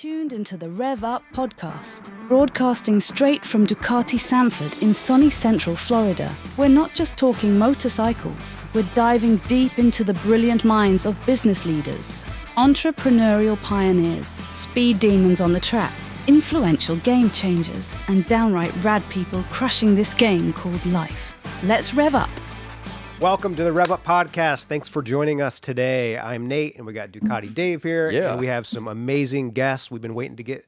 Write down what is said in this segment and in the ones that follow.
tuned into the RevUp podcast, broadcasting straight from Ducati Sanford in sunny central Florida. We're not just talking motorcycles, we're diving deep into the brilliant minds of business leaders, entrepreneurial pioneers, speed demons on the track, influential game changers, and downright rad people crushing this game called life. Let's rev up. Welcome to the RevUp podcast. Thanks for joining us today. I'm Nate, and we got Ducati Dave here. Yeah. And we have some amazing guests. We've been waiting to get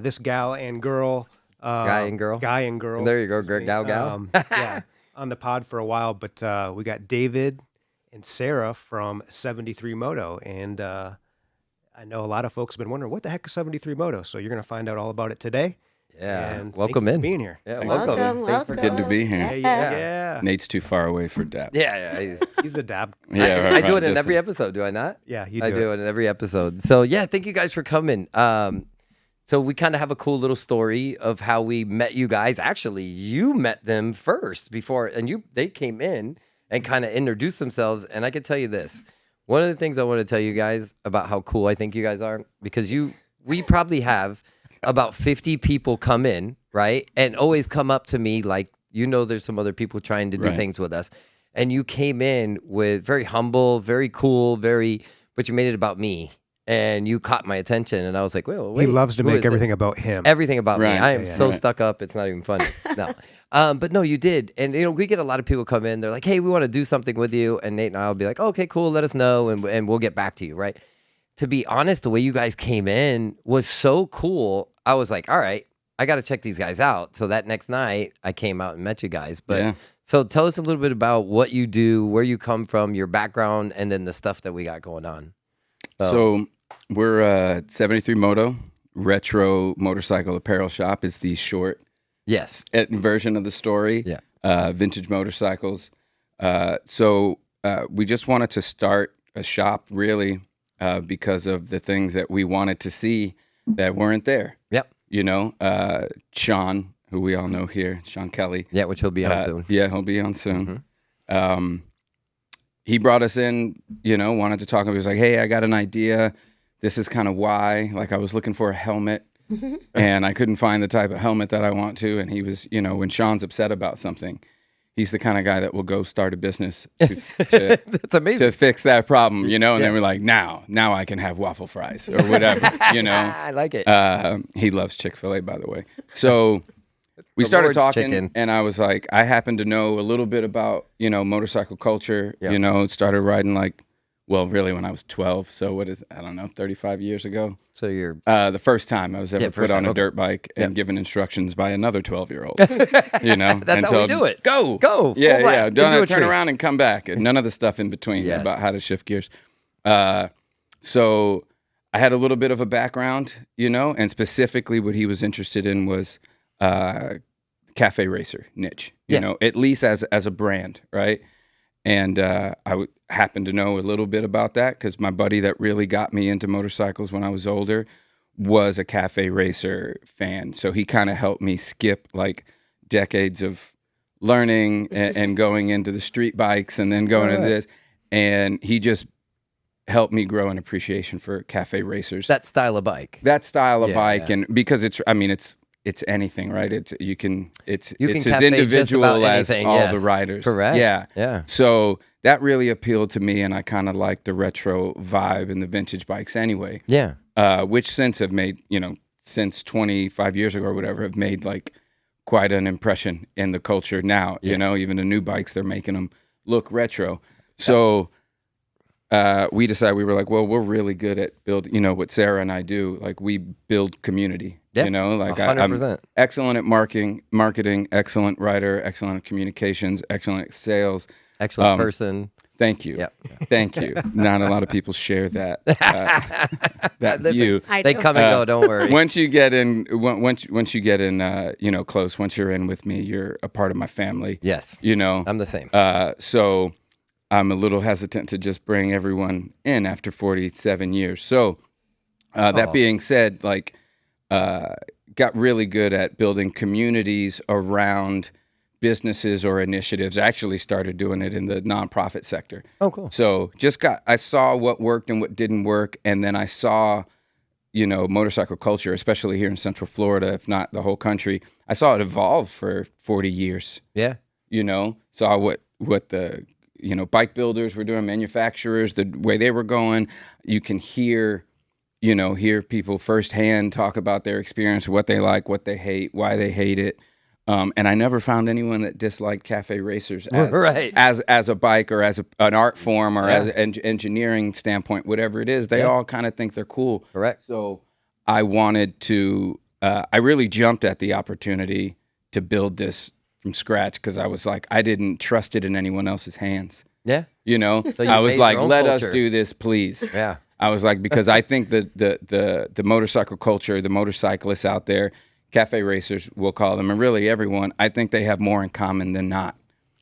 this gal and girl. Guy and girl. There you go, gal. Yeah, on the pod for a while. But we got David and Sarah from 73 Moto. And I know a lot of folks have been wondering, what the heck is 73 Moto? So you're going to find out all about it today. Yeah. And Welcome thank you in. for being here. Yeah, Welcome. Thanks for Good to be here. Yeah. Nate's too far away for dap. Yeah. He's the dab. Yeah, I do it in every episode, do I not? Yeah, you I do it in every episode. So yeah, thank you guys for coming. So we kind of have a cool little story of how we met you guys. Actually, you met them first before, and they came in and kind of introduced themselves. And I can tell you this. One of the things I want to tell you guys about how cool I think you guys are, because we probably have about 50 people come in, right? And always come up to me like, there's some other people trying to do things with us. And you came in with very humble, very cool, but you made it about me. And you caught my attention. And I was like, wait. He loves to make everything about him. Everything about me. I am so right. stuck up. It's not even funny. No. But no, you did. And, we get a lot of people come in. They're like, hey, we want to do something with you. And Nate and I will be like, okay, cool. Let us know. And we'll get back to you, right? To be honest, the way you guys came in was so cool. I was like, all right, I got to check these guys out. So that next night, I came out and met you guys. But So tell us a little bit about what you do, where you come from, your background, and then the stuff that we got going on. So we're 73 Moto, retro motorcycle apparel shop is the short version of the story. Yeah. Vintage motorcycles. So we just wanted to start a shop really because of the things that we wanted to see that weren't there. Yep. Sean, who we all know here, Sean Kelly. Yeah, which he'll be on soon. Yeah, he'll be on soon. Mm-hmm. He brought us in, wanted to talk. He was like, hey, I got an idea. This is kind of why. Like, I was looking for a helmet, and I couldn't find the type of helmet that I want to. And he was, when Sean's upset about something, he's the kind of guy that will go start a business to That's amazing. to fix that problem, and then we're like, now I can have waffle fries or whatever, I like it. He loves Chick-fil-A, by the way. So we started talking, and I was like, I happen to know a little bit about, motorcycle culture, started riding really when I was 12. So what is, I don't know, 35 years ago. So you're... the first time I was ever put on a dirt bike and given instructions by another 12-year-old, That's how we do it. Go. Yeah. Don't turn around and come back. And none of the stuff in between about how to shift gears. So I had a little bit of a background, and specifically what he was interested in was cafe racer niche, at least as a brand, right? And I happened to know a little bit about that because my buddy that really got me into motorcycles when I was older was a cafe racer fan. So he kind of helped me skip decades of learning and going into the street bikes and then going into this. And he just helped me grow an appreciation for cafe racers. That style of bike. And because it's anything, right? It's as cafe individual as anything, all the riders. Correct. Yeah. So that really appealed to me, and I kind of like the retro vibe and the vintage bikes anyway. Yeah. Which since have made, since 25 years ago or whatever, have made quite an impression in the culture now. Even the new bikes, they're making them look retro. So we decided, we were like, well, we're really good at building, what Sarah and I do. We build community. Yeah, 100%. I'm excellent at marketing, excellent writer, excellent at communications, excellent at sales. Excellent person. Thank you. Yep. Thank you. Not a lot of people share that view. They come and go. Don't worry. Once you get in, close. Once you're in with me, you're a part of my family. Yes. I'm the same. So I'm a little hesitant to just bring everyone in after 47 years. So that being said, got really good at building communities around businesses or initiatives. I actually started doing it in the nonprofit sector. Oh, cool. So I saw what worked and what didn't work. And then I saw motorcycle culture, especially here in Central Florida, if not the whole country. I saw it evolve for 40 years. Yeah. Saw what the bike builders were doing, manufacturers, the way they were going. You can hear people firsthand talk about their experience, what they like, what they hate, why they hate it. And I never found anyone that disliked cafe racers as a bike or as an art form or as an engineering standpoint, whatever it is. They all kind of think they're cool. Correct. So I wanted to, I really jumped at the opportunity to build this from scratch because I was like, I didn't trust it in anyone else's hands. Yeah. So you I was made like, your own let culture. us do this, please. Yeah. I was like, because I think that the motorcycle culture, the motorcyclists out there, cafe racers, we'll call them, and really everyone, I think they have more in common than not.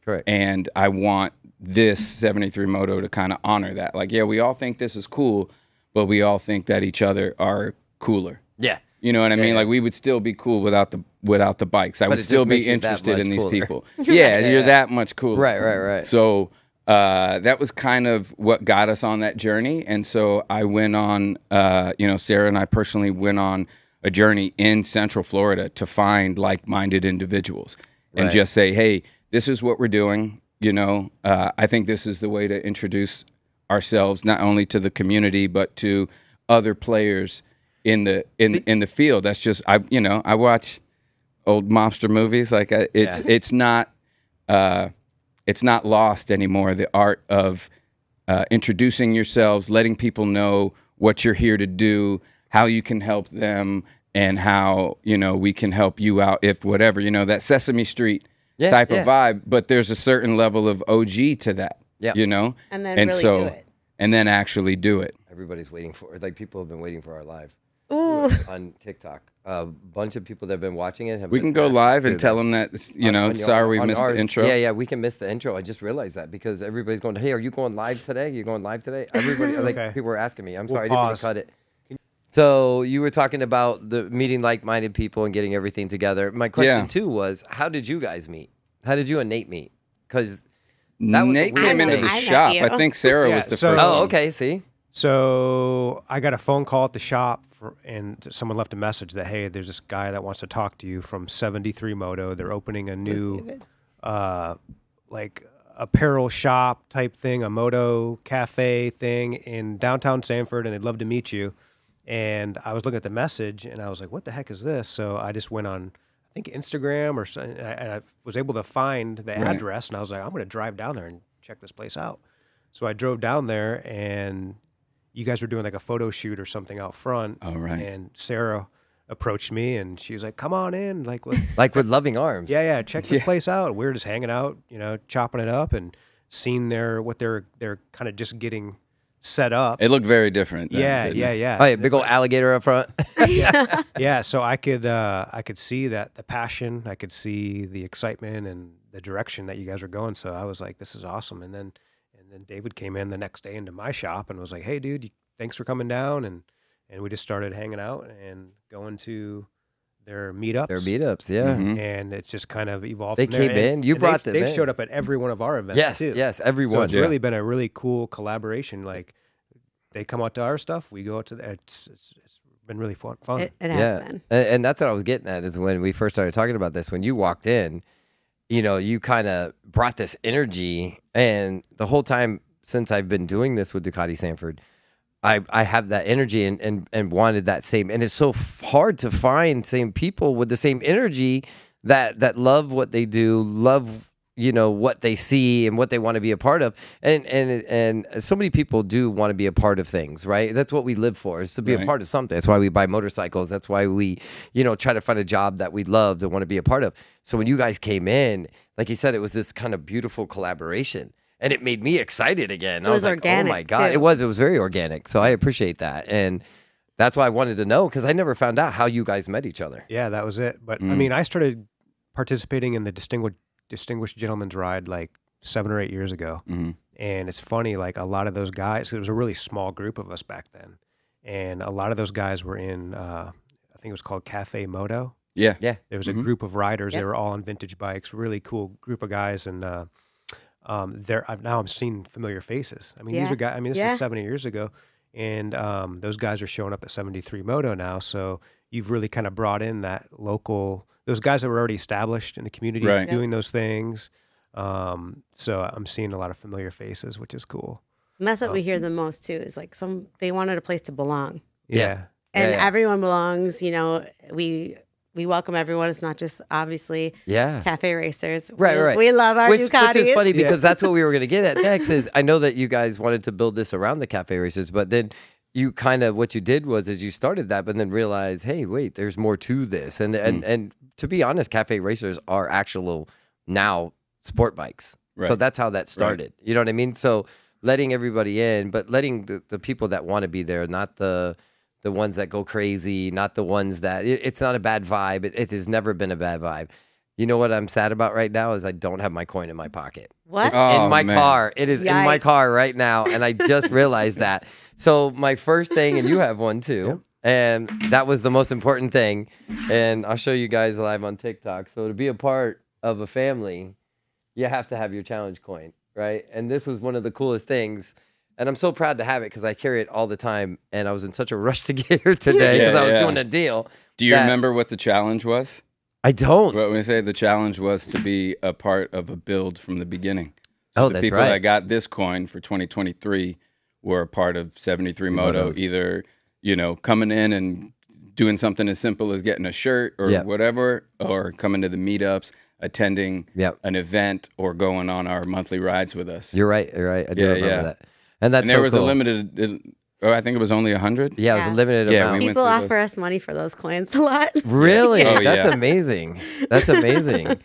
Correct. And I want this 73 Moto to kind of honor that. Like, yeah, we all think this is cool, but we all think that each other are cooler. Yeah. You know what I mean? Yeah. Like, we would still be cool without the bikes. I But would it just still makes be you that interested in much these cooler. people. Yeah, you're that much cooler. Right. So that was kind of what got us on that journey. And so I went on, Sarah and I personally went on a journey in Central Florida to find like-minded individuals and just say, hey, this is what we're doing. I think this is the way to introduce ourselves, not only to the community, but to other players in the field. That's just, I watch old mobster movies. Like it's not lost anymore. The art of introducing yourselves, letting people know what you're here to do, how you can help them, and how we can help you out if whatever that Sesame Street type of vibe. But there's a certain level of OG to that. Yeah. And then really do it. And then actually do it. Everybody's waiting for, like, people have been waiting for our live Ooh. on TikTok. A bunch of people that have been watching it have We been can go asked live to and do tell that. them that, On we missed ours. the intro. Yeah, we can miss the intro. I just realized that because everybody's going, hey, are you going live today? You going live today? Everybody, Okay. people were asking me. I'm We'll sorry, I didn't mean pause. to cut it. So you were talking about the meeting like-minded people and getting everything together. My question too was, how did you guys meet? How did you and Nate meet? Because that was Nate a weird came into thing. the I met shop. you. I think Sarah Yeah, was the so- first. Oh, one. okay. See, So I got a phone call at the shop, and someone left a message that, hey, there's this guy that wants to talk to you from 73 Moto. They're opening a new, like, apparel shop type thing, a moto cafe thing in downtown Sanford, and they'd love to meet you. And I was looking at the message, and I was like, what the heck is this? So I just went on, I think, Instagram or something, and I was able to find the address, and I was like, I'm going to drive down there and check this place out. So I drove down there, and you guys were doing like a photo shoot or something out front. Oh, right. And Sarah approached me, and she was like, come on in. Like like with loving arms. yeah, check this place out. We were just hanging out, chopping it up and seeing what they're kind of just getting set up. It looked very different. then, Yeah. didn't it? Oh, yeah, big old alligator up front. Yeah, so I could see that the passion, I could see the excitement and the direction that you guys were going. So I was like, this is awesome. And then David came in the next day into my shop and was like, hey, dude, thanks for coming down. And we just started hanging out and going to their meetups. Their meetups, yeah. Mhm. And it's just kind of evolved. They from there. came in. You And brought they've them in. showed up at every one of our events Yes, too. yes, So everyone. it's really been a really cool collaboration. Like, they come out to our stuff, we go out to it's been really fun. It has been. And that's what I was getting at is when we first started talking about this. When you walked in, you kind of brought this energy, and the whole time since I've been doing this with Ducati Sanford, I have that energy and wanted that same. And it's so hard to find same people with the same energy that love what they do, love what they see and what they want to be a part of. And so many people do want to be a part of things, right? That's what we live for, is to be a Right. part of something. That's why we buy motorcycles. That's why we, try to find a job that we love to want to be a part of. So when you guys came in, like you said, it was this kind of beautiful collaboration. And it made me excited again. It I was was like, organic, oh my God. too. It was very organic. So I appreciate that. And that's why I wanted to know, because I never found out how you guys met each other. Yeah, that was it. But I mean, I started participating in the Distinguished Gentleman's Ride like 7 or 8 years ago. Mhm. And it's funny, like a lot of those guys, it was a really small group of us back then. And a lot of those guys were in, I think it was called Cafe Moto. Yeah. Yeah. There was a group of riders. Yep. They were all on vintage bikes, really cool group of guys. And now I'm seeing familiar faces. I mean, these Yeah. are guys, I mean, this Yeah. was 7 years ago. and those guys are showing up at 73 Moto now. So you've really kind of brought in that local, those guys that were already established in the community Right. doing those things. So I'm seeing a lot of familiar faces, which is cool. And that's what we hear the most too, is like they wanted a place to belong. Yeah. And Yeah. everyone belongs, you know, we welcome everyone. It's not just obviously cafe racers. Right. We love our Ducatis. Which is funny because that's what we were going to get at next is I know that you guys wanted to build this around the cafe racers, but then you kind of, what you did was is you started that, but then realized, hey, wait, there's more to this. And to be honest, cafe racers are actual now sport bikes. Right. So that's how that started. Right. You know what I mean? So letting everybody in, but letting the people that want to be there, not the ones that go crazy, not the ones that it's not a bad vibe. It has never been a bad vibe. You know what I'm sad about right now is I don't have my coin in my pocket. What? It's in my man. car. It is in my car right now. And I just realized that. So my first thing, and you have one too, and that was the most important thing. And I'll show you guys live on TikTok. So to be a part of a family, you have to have your challenge coin, right? And this was one of the coolest things. And I'm so proud to have it because I carry it all the time. And I was in such a rush to get here today because I was doing a deal. Do you remember what the challenge was? I don't. What we say the challenge was to be a part of a build from the beginning. So the that's people right. that got this coin for 2023 were a part of 73 Moto, Motos. either, you know, coming in and doing something as simple as getting a shirt or whatever, or coming to the meetups, attending an event, or going on our monthly rides with us. You're right. I do remember that. And that's there so was cool. a limited, I think it was only 100. Yeah, it was a limited amount. we People went through offer us money for those coins a lot. Really? Oh, That's yeah. amazing. That's amazing.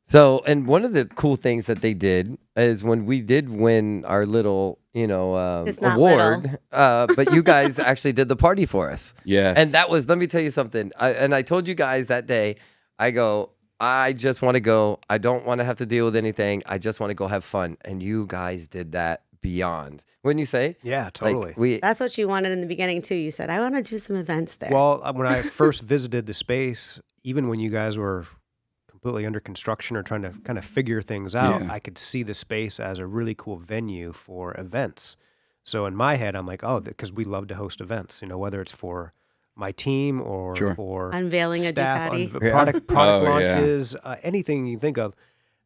So, and one of the cool things that they did is when we did win our little, It's not award, but you guys actually did the party for us. Yeah. And that was, let me tell you something. I told you guys that day, I just want to go. I don't want to have to deal with anything. I just want to go have fun. And you guys did that beyond. Wouldn't you say? Yeah, totally. Like That's what you wanted in the beginning too. You said, I want to do some events there. Well, when I first visited the space, even when you guys were completely under construction or trying to kind of figure things out, I could see the space as a really cool venue for events. So in my head, I'm like, oh, because we love to host events, whether it's for my team or for unveiling staff, a Ducati. product launches, anything you think of.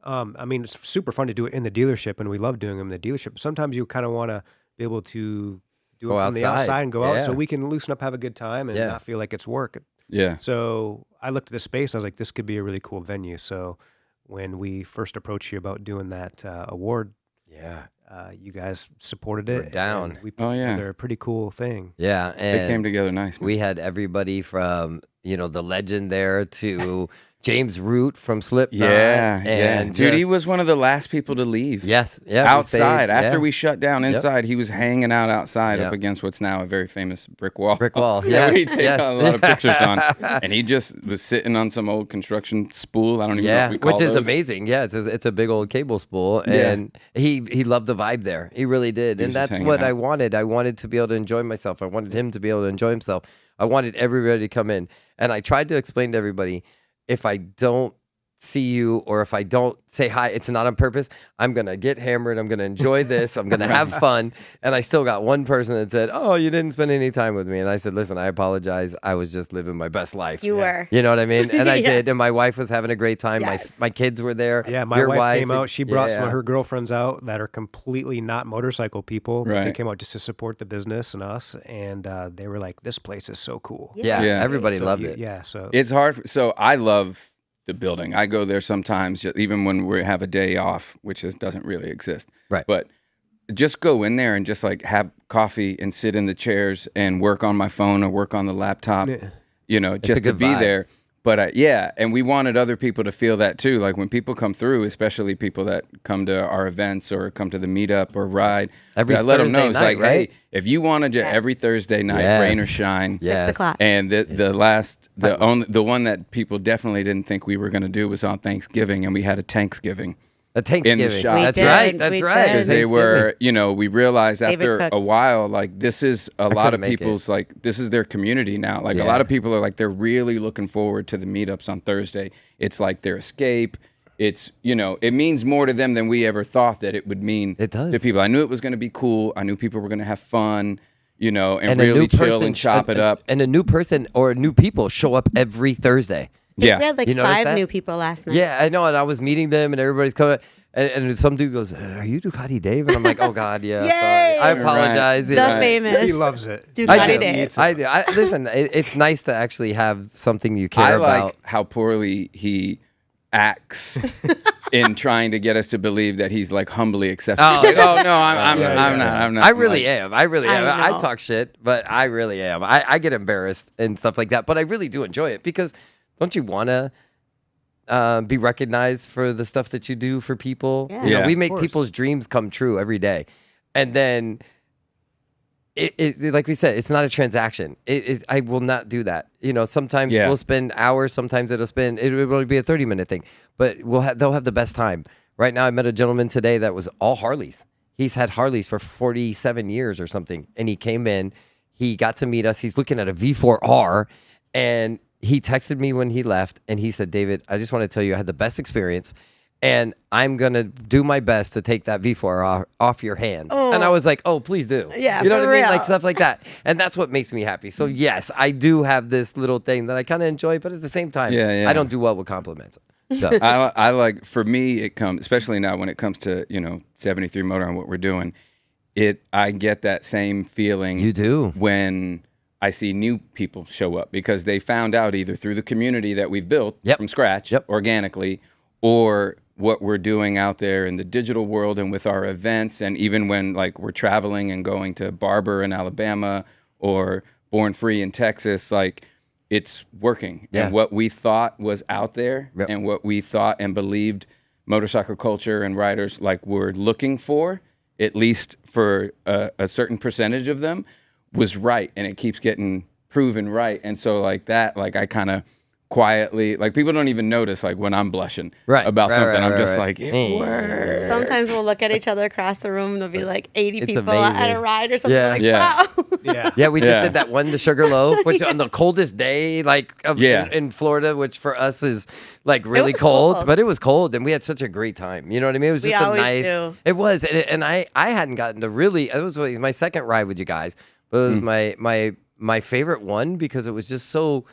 I mean, it's super fun to do it in the dealership, and we love doing them in the dealership. Sometimes you kind of want to be able to do it from the outside and go out so we can loosen up, have a good time, and not feel like it's work. Yeah. So I looked at the space. I was like, this could be a really cool venue. So when we first approached you about doing that award, you guys supported it. We're down. And we put together a pretty cool thing. Yeah. And they came together nice, man. We had everybody from, the legend there to James Root from Slipknot. And dude, he was one of the last people to leave. Yes. Yeah. Outside. After we shut down inside, he was hanging out outside up against what's now a very famous brick wall. Yeah. We take a lot of pictures on. And he just was sitting on some old construction spool. I don't even know what we call which is those. amazing. Yeah, it's a big old cable spool. And he loved the vibe there. He really did. And that's what I wanted. I wanted to be able to enjoy myself. I wanted him to be able to enjoy himself. I wanted everybody to come in. And I tried to explain to everybody, if I don't see you or if I don't say hi, it's not on purpose. I'm going to get hammered. I'm going to enjoy this. I'm going to have fun. And I still got one person that said, oh, you didn't spend any time with me. And I said, listen, I apologize. I was just living my best life. You were. You know what I mean? And I did. And my wife was having a great time. My kids were there. Yeah, my wife came out. She brought some of her girlfriends out that are completely not motorcycle people. But they came out just to support the business and us. And they were like, this place is so cool. Yeah. Everybody loved it. Yeah. So it's hard. So I love the building. I go there sometimes, even when we have a day off, which doesn't really exist. Right. But just go in there and just like have coffee and sit in the chairs and work on my phone or work on the laptop, just to be vibe. there. But and we wanted other people to feel that too. Like when people come through, especially people that come to our events or come to the meetup or ride, I let them know, it's like, right? hey, if you wanted to every Thursday night, rain or shine, 6 o'clock. and the one that people definitely didn't think we were going to do was on Thanksgiving, and we had a Thanksgiving. A Thanksgiving. In the shop. That's We right. did. That's We right. did. Because they were, we realized David after cooked. a while, like this is a lot of couldn't make people's, like this is their community now. Like a lot of people are like, they're really looking forward to the meetups on Thursday. It's like their escape. It's, it means more to them than we ever thought that it would mean It does. to people. I knew it was going to be cool. I knew people were going to have fun. and really chill and chop it up. And a new person or new people show up every Thursday. Yeah. We had like 5 new people last night. Yeah, I know. And I was meeting them and everybody's coming. And some dude goes, "Are you Ducati Dave?" And I'm like, "Oh God, yeah, sorry. I apologize." Right. Famous. He loves it. Ducati Dave. I listen. It's nice to actually have something you care about. I like how poorly he acts in trying to get us to believe that he's like humbly accepting. No, I'm not. I really am. I talk shit, but I really am. I get embarrassed and stuff like that, but I really do enjoy it because don't you want to be recognized for the stuff that you do for people? Yeah. We make people's dreams come true every day, and then it like we said, it's not a transaction. I will not do that. Sometimes we'll spend hours. Sometimes it will only be a 30-minute thing, but they'll have the best time. Right now, I met a gentleman today that was all Harleys. He's had Harleys for 47 years or something, and he came in. He got to meet us. He's looking at a V4R, and he texted me when he left, and he said, "David, I just want to tell you I had the best experience, and I'm going to do my best to take that V4 off your hands." Oh. And I was like, "Oh, please do." Yeah, you know what I mean? real. Like stuff like that. And that's what makes me happy. So yes, I do have this little thing that I kind of enjoy, but at the same time, I don't do well with compliments. So. I like, for me, it comes, especially now when it comes to, 73 Moto and what we're doing, I get that same feeling. You do. When I see new people show up because they found out either through the community that we've built from scratch organically, or what we're doing out there in the digital world and with our events. And even when like we're traveling and going to Barber in Alabama or Born Free in Texas, like it's working. And what we thought was out there and what we thought and believed motorcycle culture and riders like were looking for, at least for a certain percentage of them, was right. And it keeps getting proven right. And so like that, like I kind of quietly, like people don't even notice like when I'm blushing about something. I'm just like, it works. Sometimes we'll look at each other across the room and there'll be like 80 people at a ride or something wow. We just did that one, the Sugarloaf, which on the coldest day in Florida, which for us is like really cold, but it was cold and we had such a great time. You know what I mean? It was just it was. And I hadn't gotten to really, it was my second ride with you guys, but it was my favorite one because it was just so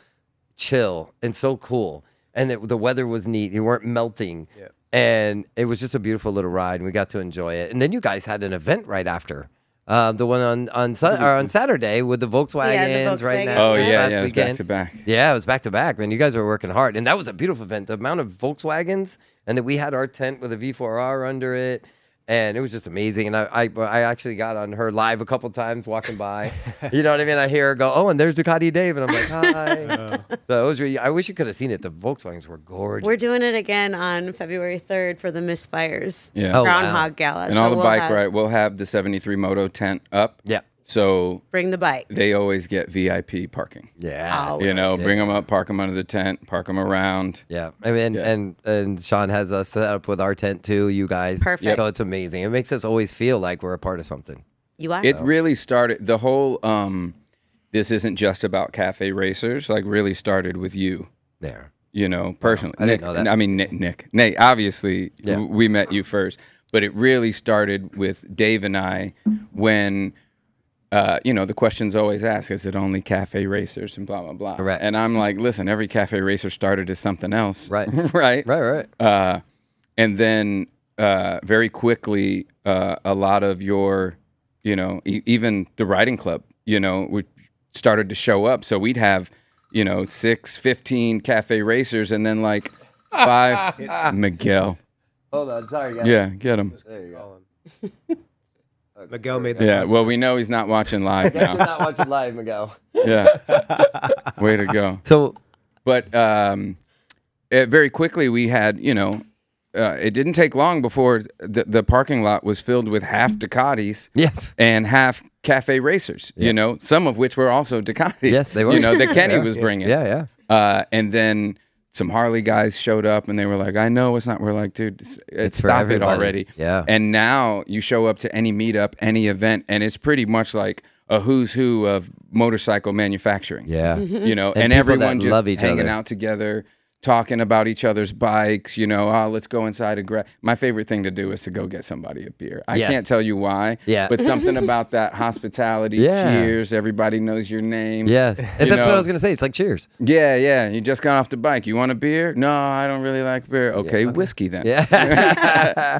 chill and so cool, and the weather was neat. You weren't melting, and it was just a beautiful little ride, and we got to enjoy it. And then you guys had an event right after, the one on Saturday with the Volkswagens right now. Oh yeah, it was back to back. Yeah, it was back to back. Man, you guys were working hard, and that was a beautiful event. The amount of Volkswagens, and then we had our tent with a V4R under it. And it was just amazing. And I actually got on her live a couple times walking by. You know what I mean? I hear her go, "Oh, and there's Ducati Dave." And I'm like, "Hi." So it was really, I wish you could have seen it. The Volkswagens were gorgeous. We're doing it again on February 3rd for the Misfires Groundhog Gala. And all the bike ride, we'll have the 73 Moto tent up. Yeah. So bring the bike. They always get VIP parking. Yeah. Bring them up, park them under the tent, park them around. Yeah. I mean, and Sean has us set up with our tent too, you guys. Perfect. So it's amazing. It makes us always feel like we're a part of something. You are. It really started, the whole, this isn't just about cafe racers, like really started with you. There. Personally. I didn't know that. I mean, Nate, obviously, we met you first, but it really started with Dave and I when... the question's always asked, is it only cafe racers and blah, blah, blah. Right. And I'm like, listen, every cafe racer started as something else. Right. Right. And then very quickly, a lot of your, even the riding club, we started to show up. So we'd have, 6, 15 cafe racers and then like 5. Miguel. Hold on. Sorry, guys. Yeah, get him. There you go. Miguel made that. Yeah, well, we know he's not watching live now. He's not watching live, Miguel. Yeah. Way to go. So, but very quickly we had, it didn't take long before the parking lot was filled with half Ducatis. Yes. And half cafe racers, some of which were also Ducati. Yes, they were. That Kenny was bringing. Yeah. And then some Harley guys showed up and they were like, I know it's not. We're like, dude, stop it already. Yeah. And now you show up to any meetup, any event, and it's pretty much like a who's who of motorcycle manufacturing. Yeah. And everyone just love each hanging other. out together, talking about each other's bikes, oh, let's go inside and grab. My favorite thing to do is to go get somebody a beer. I can't tell you why, but something about that hospitality, cheers, everybody knows your name. Yes, and that's what I was going to say. It's like cheers. Yeah. You just got off the bike. You want a beer? No, I don't really like beer. Okay, whiskey then. Yeah.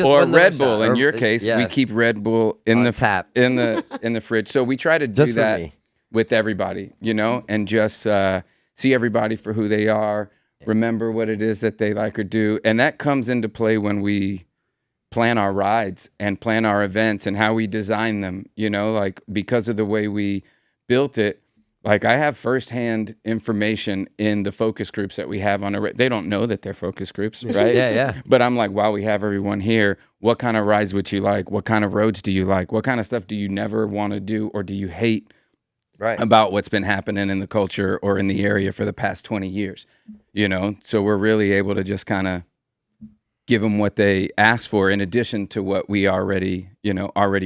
Or Red Bull. In your case, we keep Red Bull in the tap in the fridge. So we try to do that with everybody, and just see everybody for who they are. Remember what it is that they like or do. And that comes into play when we plan our rides and plan our events and how we design them, like because of the way we built it. Like I have firsthand information in the focus groups that we have on they don't know that they're focus groups, right? Yeah. But I'm like, while we have everyone here, what kind of rides would you like? What kind of roads do you like? What kind of stuff do you never want to do or do you hate about what's been happening in the culture or in the area for the past 20 years? So we're really able to just kind of give them what they asked for in addition to what we already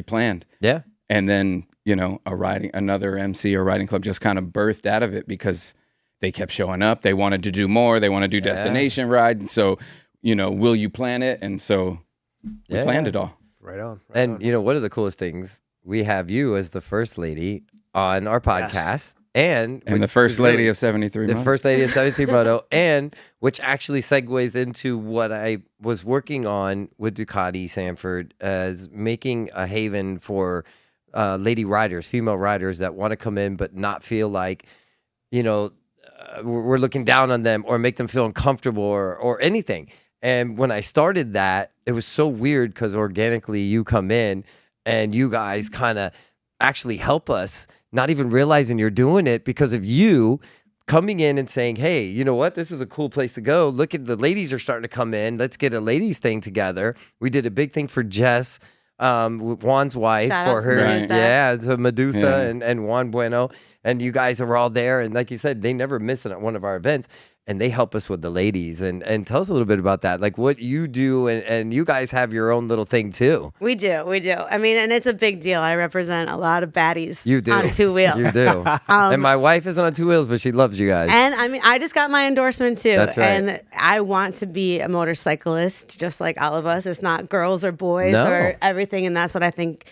planned. Yeah. And then, another MC or riding club just kind of birthed out of it because they kept showing up. They wanted to do more. They want to do destination ride. And so, will you plan it? And so we planned it all. Right on. And, one of the coolest things, we have you as the first lady on our podcast. Yes. And the first lady of 73 Moto. The first lady of 73 Moto, and which actually segues into what I was working on with Ducati Sanford as making a haven for lady riders, female riders that want to come in but not feel like, we're looking down on them or make them feel uncomfortable or anything. And when I started that, it was so weird because organically you come in and you guys kind of actually help us, not even realizing you're doing it because of you coming in and saying, hey, you know what? This is a cool place to go. Look at the ladies are starting to come in. Let's get a ladies thing together. We did a big thing for Jess, Juan's wife, for her. Right. Yeah, it's a Medusa and Juan Bueno. And you guys are all there. And like you said, they never miss it at one of our events. And they help us with the ladies. And tell us a little bit about that, like what you do. And you guys have your own little thing too. We do. I mean, and it's a big deal. I represent a lot of baddies on two wheels. You do. And my wife isn't on two wheels, but she loves you guys. And I mean, I just got my endorsement too. That's right. And I want to be a motorcyclist just like all of us. It's not girls or boys or everything. And that's what I think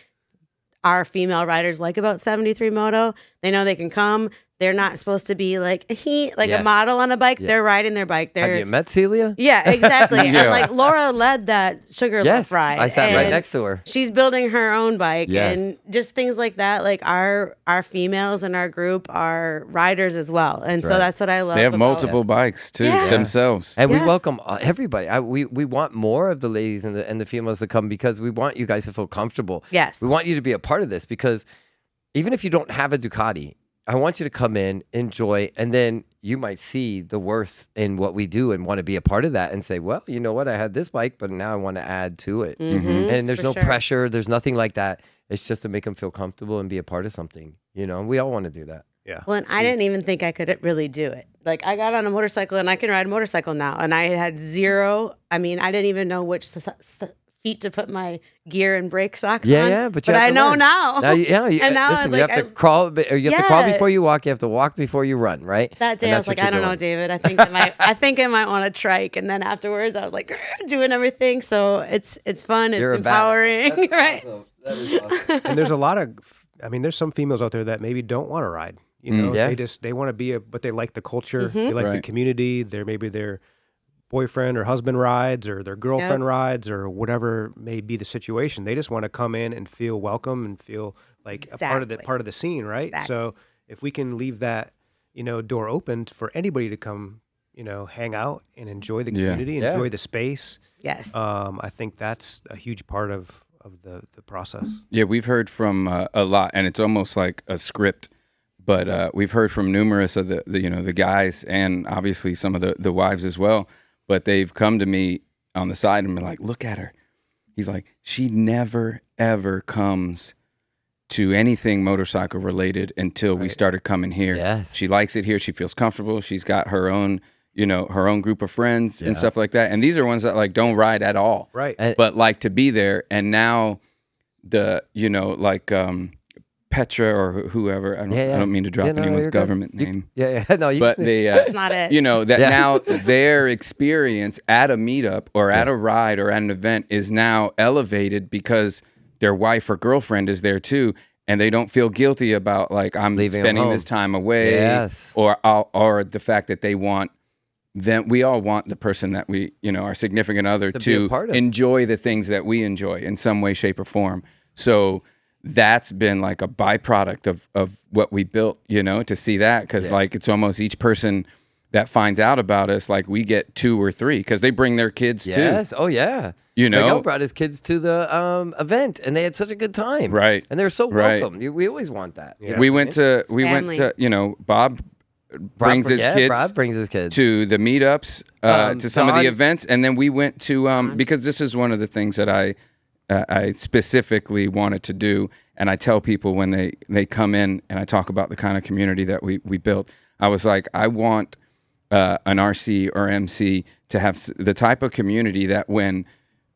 our female riders like about 73 Moto. They know they can come. They're not supposed to be like a model on a bike. They're riding their bike. Have you met Celia? Yeah, exactly. And like Laura led that Sugarloaf ride. I sat right next to her. She's building her own bike and just things like that. Like our females in our group are riders as well. And so that's what I love. They have multiple bikes too themselves. And we welcome everybody. We want more of the ladies and the females to come because we want you guys to feel comfortable. Yes. We want you to be a part of this because even if you don't have a Ducati, I want you to come in, enjoy, and then you might see the worth in what we do and want to be a part of that and say, well, you know what? I had this bike, but now I want to add to it. Mm-hmm. And there's no pressure. There's nothing like that. It's just to make them feel comfortable and be a part of something, and we all want to do that. Yeah. Well, and I didn't even think I could really do it. Like I got on a motorcycle and I can ride a motorcycle now. And I had zero, I didn't even know which feet to put my gear and brake socks on. But I know now. And now listen, you have to crawl. You have to crawl before you walk. You have to walk before you run, right? That day I was like, I don't know, David. I think I might want to trike. And then afterwards, I was like doing everything. So it's fun. It's empowering, right? Awesome. That is awesome. And there's a lot of, there's some females out there that maybe don't want to ride. They want to be but they like the culture. They like the community. Maybe their boyfriend or husband rides or their girlfriend rides or whatever may be the situation. They just want to come in and feel welcome and feel like a part of the scene, right? Exactly. So if we can leave that, door open for anybody to come, hang out and enjoy the community, enjoy the space. Yes. I think that's a huge part of the process. Yeah, we've heard from a lot, and it's almost like a script. But we've heard from numerous of the guys and obviously some of the wives as well. But they've come to me on the side and been like, look at her. He's like, she never, ever comes to anything motorcycle related until we started coming here. Yes. She likes it here. She feels comfortable. She's got her own, her own group of friends and stuff like that. And these are ones that like don't ride at all. Right. But like to be there. And now Petra or whoever. I don't mean to drop anyone's government name. No, you. But they, That's not it. Now their experience at a meetup or at a ride or at an event is now elevated because their wife or girlfriend is there too, and they don't feel guilty about like I'm spending this time away, or the fact that they want. Then we all want the person that we, our significant other to enjoy the things that we enjoy in some way, shape, or form. So that's been like a byproduct of what we built, to see that. Because like it's almost each person that finds out about us, like we get 2 or 3 because they bring their kids too. Yes. Oh, yeah. Miguel brought his kids to the event and they had such a good time. Right. And they're so welcome. We always want that. Yeah. We went to, Bob brings his kids to the meetups, to some of the events, and then we went to because this is one of the things that I specifically wanted to do, and I tell people when they come in and I talk about the kind of community that we built. I was like, I want an RC or MC to have the type of community that when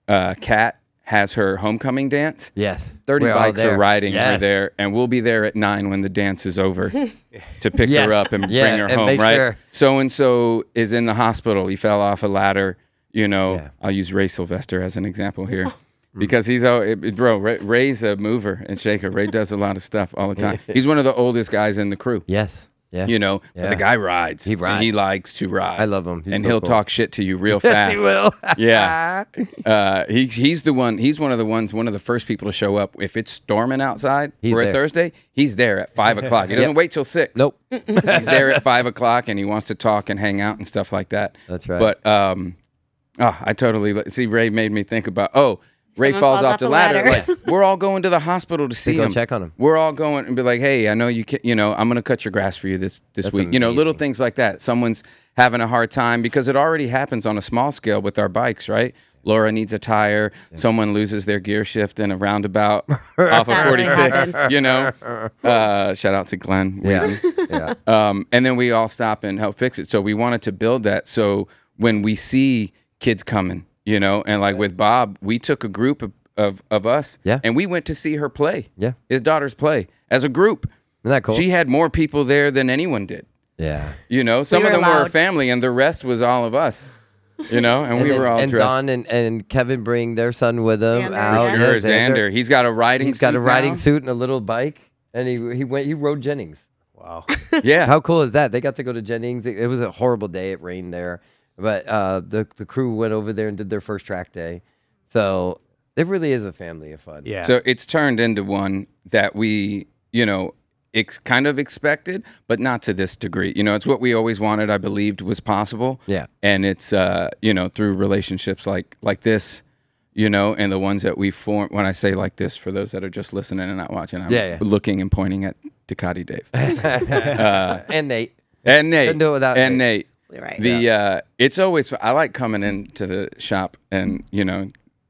Kat has her homecoming dance. 30 bikes are riding her there, and we'll be there at 9 when the dance is over to pick her up and bring her home, right? So-and-so is in the hospital. He fell off a ladder, I'll use Ray Sylvester as an example here. Because he's, Ray's a mover and shaker. Ray does a lot of stuff all the time. He's one of the oldest guys in the crew. Yeah. But the guy rides. He rides. And he likes to ride. I love him. He'll talk shit to you real fast. He will. Yeah. He's one of the first people to show up. If it's storming outside for a Thursday, he's there at 5 o'clock. He doesn't wait till 6. Nope. He's there at 5 o'clock and he wants to talk and hang out and stuff like that. That's right. But I totally see. Ray made me think about Ray falls off the ladder. Like, we're all going to the hospital to see him. Check on him. We're all going and be like, hey, I know you can, I'm going to cut your grass for you this week. Amazing. Little things like that. Someone's having a hard time because it already happens on a small scale with our bikes, right? Laura needs a tire. Someone loses their gear shift in a roundabout off of 46, shout out to Glenn. Yeah. And then we all stop and help fix it. So we wanted to build that. So when we see kids coming, and like with Bob, we took a group of us and we went to see her play. Yeah. His daughters play as a group. Isn't that cool? She had more people there than anyone did. Yeah. Some of them were family and the rest was all of us. And we were all dressed. Don and Kevin bring their son with them out. Sure, Xander. He's got a riding suit and a little bike. And he rode Jennings. Wow. Yeah. How cool is that? They got to go to Jennings. It was a horrible day. It rained there. But the crew went over there and did their first track day. So it really is a family of fun. Yeah. So it's turned into one that we, kind of expected, but not to this degree. It's what we always wanted, I believed was possible. Yeah. And it's, through relationships like this, and the ones that we form. When I say like this, for those that are just listening and not watching, I'm looking and pointing at Ducati Dave. And Nate. Couldn't do it without Nate. Right. It's always, I like coming into the shop and,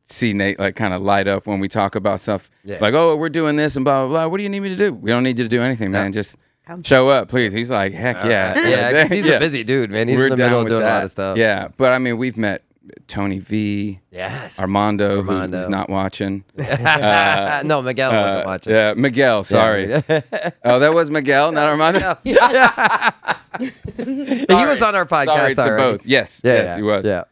see Nate like kind of light up when we talk about stuff like, oh, we're doing this and blah, blah, blah. What do you need me to do? We don't need you to do anything, man. Just show up, please. He's like, heck yeah. Yeah, he's a busy dude, man. He's in the middle of doing a lot of stuff. Yeah, but I mean, we've met Tony V. Yes. Armando. Who's not watching. No, Miguel wasn't watching. Yeah, Miguel, sorry. Oh, that was Miguel, not Armando? He was on our podcast. Sorry to both. Yes, he was. Yeah.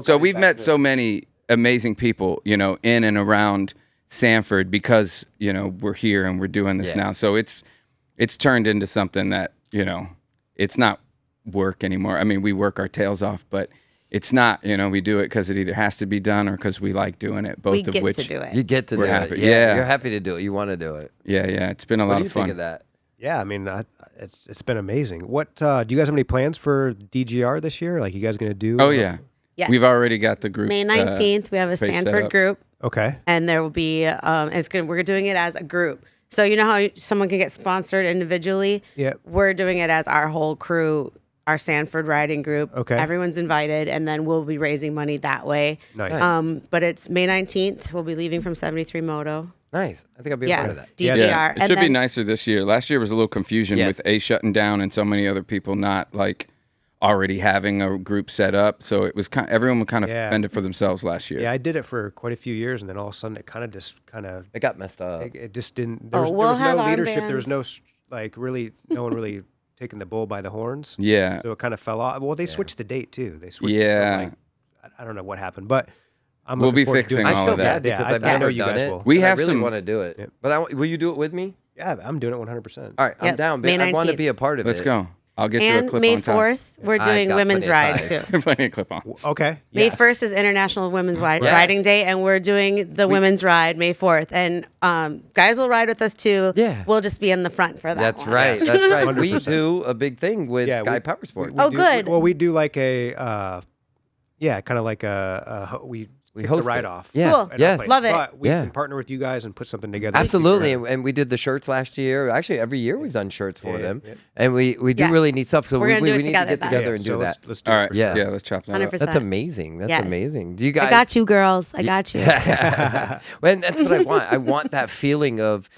So we've met so many amazing people, in and around Sanford because, we're here and we're doing this now. So it's turned into something that, it's not work anymore. I mean, we work our tails off, but it's not, we do it because it either has to be done or because we like doing it, both of which. We get to do it. You get to do happy. it. Yeah. You're happy to do it. You want to do it. Yeah. It's been a lot of fun. What do you think of that? Yeah, I mean, it's been amazing. What do you guys have any plans for DGR this year? Like, you guys going to do? Oh, yeah. Yes. We've already got the group. May 19th, we have a Sanford group. Okay. And there will be, we're doing it as a group. So you know how someone can get sponsored individually? Yeah. We're doing it as our whole crew, our Sanford riding group. Okay. Everyone's invited, and then we'll be raising money that way. Nice. But it's May 19th. We'll be leaving from 73 Moto. Nice. I think I'll be a part of that. DDR. Yeah. It and should be nicer this year. Last year was a little confusion Yes. with A shutting down and so many other people not like already having a group set up. So it was everyone kind of fended for themselves last year. Yeah, I did it for quite a few years, and then all of a sudden it It got messed up. it just didn't. There Oh, was, we'll there was no have leadership. There was armbands. no one really taking the bull by the horns. Yeah. So it kind of fell off. Well, they switched the date too. They switched. Yeah. It from, I don't know what happened, but I'm We'll looking be forward to fixing doing all I it. feel of that. bad because Yeah, I've I know never you done guys it. will. We and I have really some- want to do it. Yep. But will you do it with me? Yeah, I'm doing it 100%. All right, I'm Yep, down. May I want to 19th. be a part of Let's it. go. I'll get you a And clip May on time. 4th, we're I've doing got women's plenty of ride ties. too. Plenty of clip-ons. Okay. May yes. 1st is International Women's Yes. Riding Day, and we're doing the women's ride May 4th. And guys will ride with us too. Yeah. We'll just be in the front for that That's one. right. That's right. We 100%. do a big thing with Yeah, Sky Power Sports. Oh, good. Well, we do like a, kind of like we We kick host the ride it. off. Yeah. Cool. at Yes. our place. Love it. But we Yeah. can partner with you guys and put something together. Absolutely, and we did the shirts last year. Actually, every year we've done shirts for Yeah, them, yeah. and we do Yeah. really neat stuff. So We're we gonna do it need to together get then. together and do so that. Let's do All it right. for Yeah. Yeah, let's chop that 100%. up. That's amazing. That's Yes. amazing. Do you guys? I got you, girls. I got you. Well, that's what I want. I want that feeling of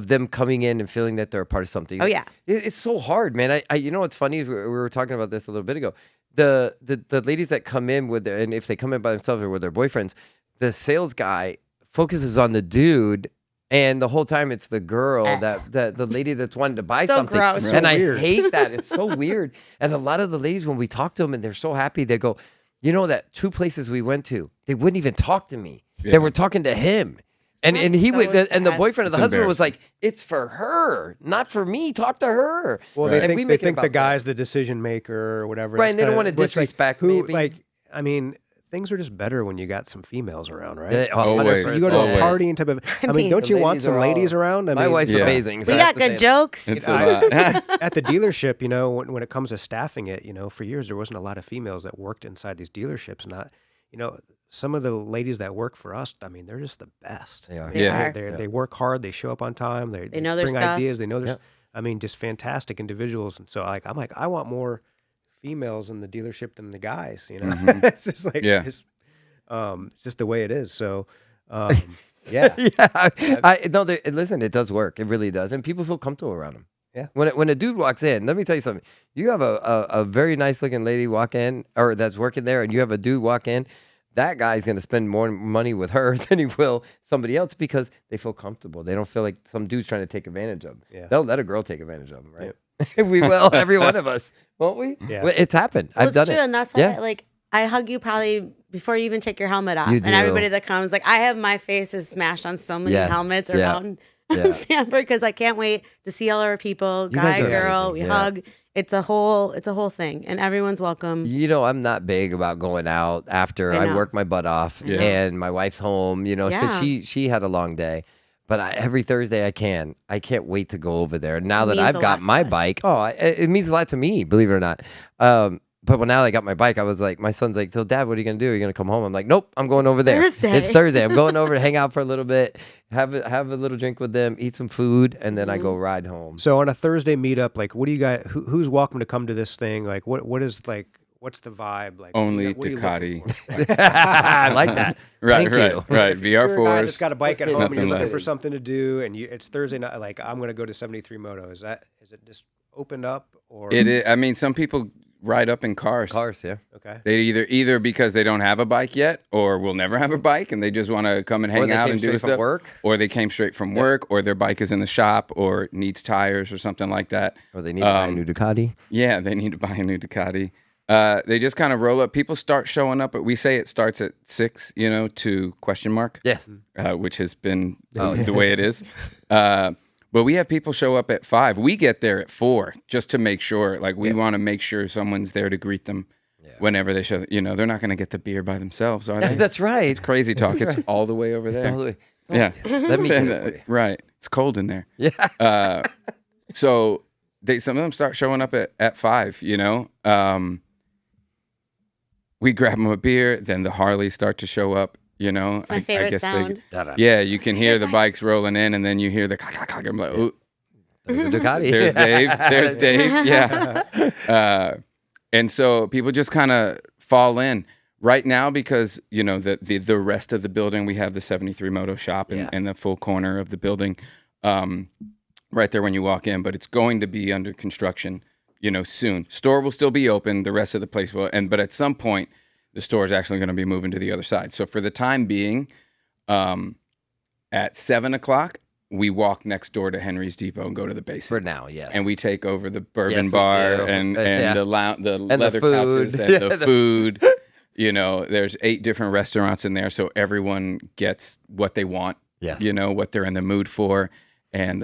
them coming in and feeling that they're a part of something. Oh, yeah. It's so hard, man. I you know what's funny is we were talking about this a little bit ago. The ladies that come in with and if they come in by themselves or with their boyfriends, the sales guy focuses on the dude. And the whole time it's the girl that the lady that's wanting to buy So something. gross. And So I weird. hate that. It's so weird. And a lot of the ladies, when we talk to them and they're so happy, they go, you know, that 2 places we went to, they wouldn't even talk to me. They Yeah. were talking to him. And That's he so would, and the sad. boyfriend of the It's husband was embarrassing. like, "It's for her, not for me. Talk to her." Well, And they we think make it the about guy's the decision maker or whatever. Right, It's and they don't kinda- wanna but it's like, disrespect who, maybe. like, I mean, things are just better when you got some females around, right? Yeah, Always. You go to Always. a party and type of. I mean, mean, don't the you want ladies some are ladies all- around? I My mean, wife's Yeah. amazing. so We I have got to good say jokes. It's I- a lot. at the dealership, when it comes to staffing it, for years there wasn't a lot of females that worked inside these dealerships. Not, some of the ladies that work for us, I mean, they're just the best. They are. They Yeah. are. They work hard. They show up on time. They know their bring stuff. ideas. They know there's. Yep. I mean, just fantastic individuals. And so, I'm like, I want more females in the dealership than the guys. It's just like, Yeah. it's just the way it is. So, yeah. Yeah, listen, it does work. It really does, and people feel comfortable around them. Yeah. When a dude walks in, let me tell you something. You have a very nice looking lady walk in, or that's working there, and you have a dude walk in. That guy's going to spend more money with her than he will somebody else because they feel comfortable. They don't feel like some dude's trying to take advantage of them. Yeah. They'll let a girl take advantage of them, right? We will, every one of us, won't we? Yeah. Well, it's happened. Well, I've done it's true, it. and that's why, Yeah. I hug you probably before you even take your helmet off. You And do. everybody that comes, I have my face is smashed on so many Yes. helmets Yeah. around Yeah. Sanford because I can't wait to see all our people, You guys guy, are girl. amazing, We yeah. hug. It's a whole thing, and everyone's welcome. I'm not big about going out after I I know. work my butt off Yeah. and my wife's home, because Yeah. she had a long day. But every Thursday I can't wait to go over there. Now It that means I've a got lot to my us. bike, it means a lot to me, believe it or not. But now I got my bike, I was like, my son's like, so Dad, what are you going to do? Are you going to come home? I'm like, nope, I'm going over there. Thursday. It's Thursday. I'm going over to hang out for a little bit, have a little drink with them, eat some food, and then I go ride home. So on a Thursday meetup, like, what do you guys? Who's welcome to come to this thing? Like, what is like? What's the vibe? Like, Only what are you looking Ducati. for? I like that. Right, Thank right, you. right. If you're a guy that's VR4s. got a bike at home and you're Nothing looking less. for something to do, and it's Thursday night. Like, I'm gonna go to 73 Moto. Is it just opened up or It is, I mean, some people ride up in cars. Cars, yeah. okay? They either because they don't have a bike yet, or will never have a bike, and they just want to come and Or hang they out came and do straight from stuff. work. Or they came straight from work, or their bike is in the shop, or needs tires or something like that. Or they need to buy a new Ducati. Yeah, they need to buy a new Ducati. They just kind of roll up. People start showing up, but we say it starts at 6, to question mark. Yes. Which has been the way it is. But we have people show up at 5. We get there at 4 just to make sure. Like, we want to make sure someone's there to greet them whenever they show. They're not going to get the beer by themselves, are they? That's right. It's crazy talk. It's all the way over there. Totally. Yeah. Let me get it for you. Right. It's cold in there. Yeah. So some of them start showing up at 5, we grab them a beer, then the Harleys start to show up, It's my favorite sound. yeah, you can hear the bikes rolling in, and then you hear the clack, clack, clack. I'm like, ooh, There's a Ducati. there's Dave. There's Dave. Yeah. And so people just kind of fall in right now because, the rest of the building, we have the 73 Moto shop in the full corner of the building right there when you walk in. But it's going to be under construction, soon. Store will still be open. The rest of the place will. But at some point, the store is actually going to be moving to the other side. So for the time being, at 7 o'clock, we walk next door to Henry's Depot and go to the basement. For now, yes. And we take over the bourbon Yes, we bar do. and Yeah. the And leather the couches food. and the food. There's 8 different restaurants in there, so everyone gets what they want. Yeah. What they're in the mood for. And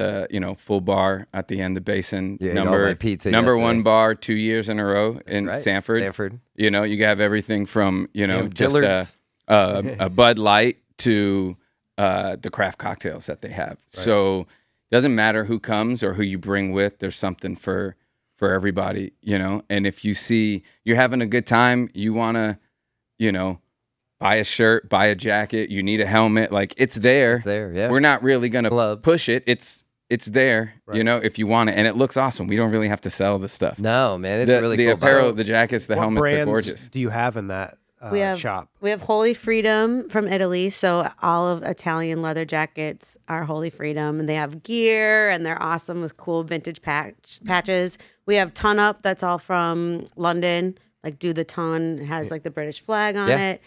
full bar at the end of Basin. You ate all my pizza number yesterday. 1 bar 2 years in a row in Right. Sanford. You have everything from just Dillard's. a Bud Light to the craft cocktails that they have. Right. So it doesn't matter who comes or who you bring with. There's something for everybody. And if you see you're having a good time, you want to buy a shirt, buy a jacket, you need a helmet, like it's there. It's there, yeah. We're not really going to push it. It's there, Right. if you want it. And it looks awesome. We don't really have to sell the stuff. No, man, it's the really the cool. apparel, the jackets, the What helmets, they're brands gorgeous. do you have in that shop? We have Holy Freedom from Italy. So all of Italian leather jackets are Holy Freedom, and they have gear, and they're awesome with cool vintage patches. We have Ton Up. That's all from London. Like Do the Ton. It has like the British flag on it.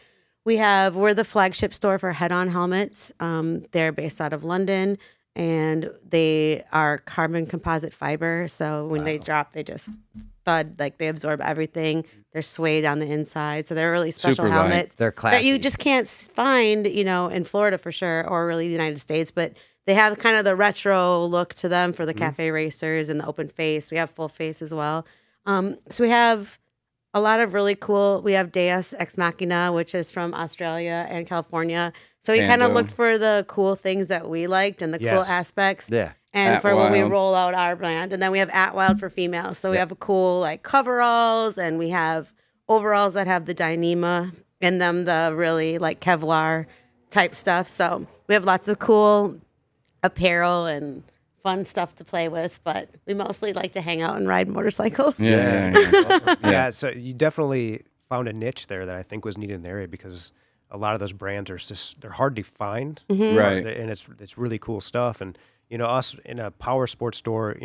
We're the flagship store for head-on helmets. They're based out of London, and they are carbon composite fiber. So when they drop, they just thud, like they absorb everything. They're suede on the inside. So they're really special Super light. helmets. They're classy. That you just can't find, in Florida for sure, or really the United States. But they have kind of the retro look to them for the cafe racers and the open face. We have full face as well. So we have a lot of really cool. We have Deus Ex Machina, which is from Australia and California. So we kind of Pando. looked for the cool things that we liked and the cool Yes. aspects. Yeah. And At for when we Wild. roll out our brand. And then we have At Wild for females. So we have a cool like coveralls, and we have overalls that have the Dyneema in them, the really like Kevlar type stuff. So we have lots of cool apparel and fun stuff to play with, but we mostly like to hang out and ride motorcycles. Yeah, so you definitely found a niche there that I think was needed in the area, because a lot of those brands are just, they're hard to find, Right. And it's really cool stuff. And us in a power sports store,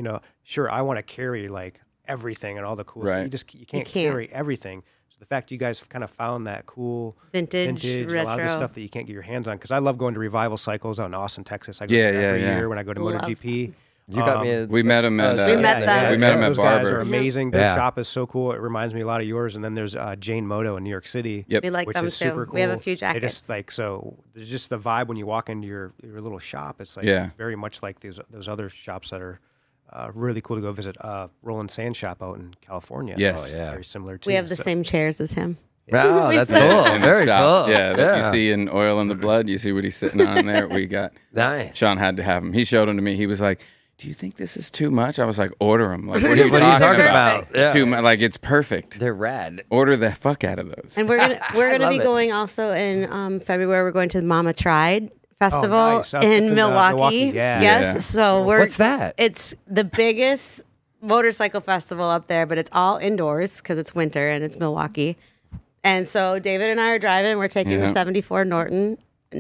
sure, I want to carry like everything and all the cool Right. stuff. You can't carry everything. So the fact you guys have kind of found that cool Vintage, a lot of the retro. stuff that you can't get your hands on, because I love going to revival cycles out in Austin, Texas. I go Yeah, there every yeah. year when I go to Love MotoGP. You got me. We met him at We met them. we met him at Those guys are Barber. amazing. Their Yeah. shop is so cool. It reminds me a lot of yours. And then there's Jane Moto in New York City. Yep. We like which them is too. super cool. We have a few They jackets. just there's just the vibe when you walk into your little shop. It's like Yeah. very much like those other shops that are really cool to go visit. Roland Sand shop out in California. Yes. Oh, yeah. Very similar too. We have the so- same chairs as him. Wow, that's cool. In the Very shop. cool. Yeah, that you see in Oil in the Blood. You see what he's sitting on there. We got Nice. Sean had to have him. He showed him to me. He was like, "Do you think this is too much?" I was like, "Order them." Like, what are you What are you talking talking about? about? Yeah. Too much. Like, it's perfect. They're rad. Order the fuck out of those. And we're gonna love be it. going also in February. We're going to the Mama Tried Festival nice. Up in in, Milwaukee. Milwaukee. Yeah. Yes. Yeah. So What's that? It's the biggest motorcycle festival up there, but it's all indoors because it's winter and it's Milwaukee. And so David and I are driving. We're taking the Yeah. 74 Norton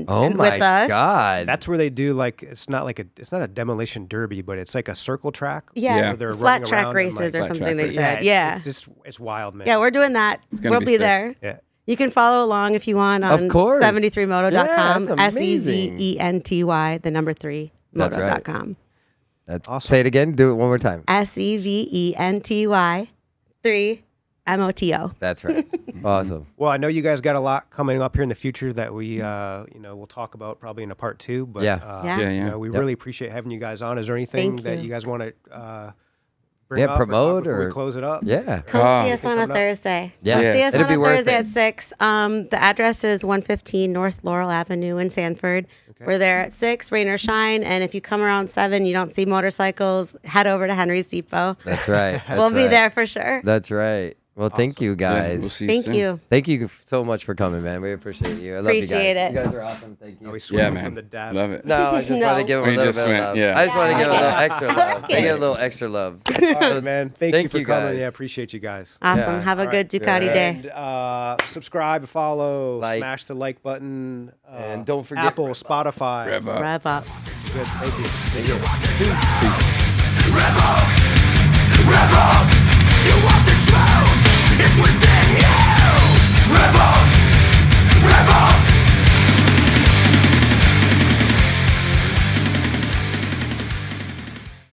Oh and my with us. god. That's where they do it's not a demolition derby, but it's like a circle track. Yeah, Yeah. where they're flat running track around and, races or Flat something. track They races. said, yeah, it's wild, man. yeah. We're doing that. gonna We'll be be sick. there. Yeah. You can follow along if you want on Of course. 73moto.com. Yeah, that's amazing. SEVENTY, the number 3, That's right. moto.com. That's Awesome. Say it again. Do it one more time. SEVENTY 3 MOTO. That's right. Awesome. Well, I know you guys got a lot coming up here in the future that we, we'll talk about probably in a part 2. But Yeah. Yeah. we Yep. really appreciate having you guys on. Is there anything Thank that you. you guys want to bring Yeah, up promote before or- we close it up? Yeah. Come Oh. see us on a Coming up. Thursday. Yeah. Come see us It'd on be a worth Thursday it. at 6. The address is 115 North Laurel Avenue in Sanford. Okay. We're there at 6, rain or shine. And if you come around 7, you don't see motorcycles, head over to Henry's Depot. That's right. That's We'll be right. there for sure. That's right. Well, thank you Yeah, guys. we'll see Thank soon. you. Thank you so much for coming, man. We appreciate you. I love Appreciate you guys. it. You guys are awesome. Thank Are you. we swinging Yeah, man. from the dab? Love it. No, I just No. want to give him We a little just bit of went- love. yeah. I just want to give him a little Yeah. extra love. They get a little extra love. All right, man. Thank you Thank for you, coming. guys. Yeah, appreciate you guys. Awesome. Yeah. Have a All good right. Ducati Yeah. day. And subscribe, follow, Like. smash the like button. And don't forget Apple, Spotify. Rev up. Rev up. Good. Thank you. Rev up!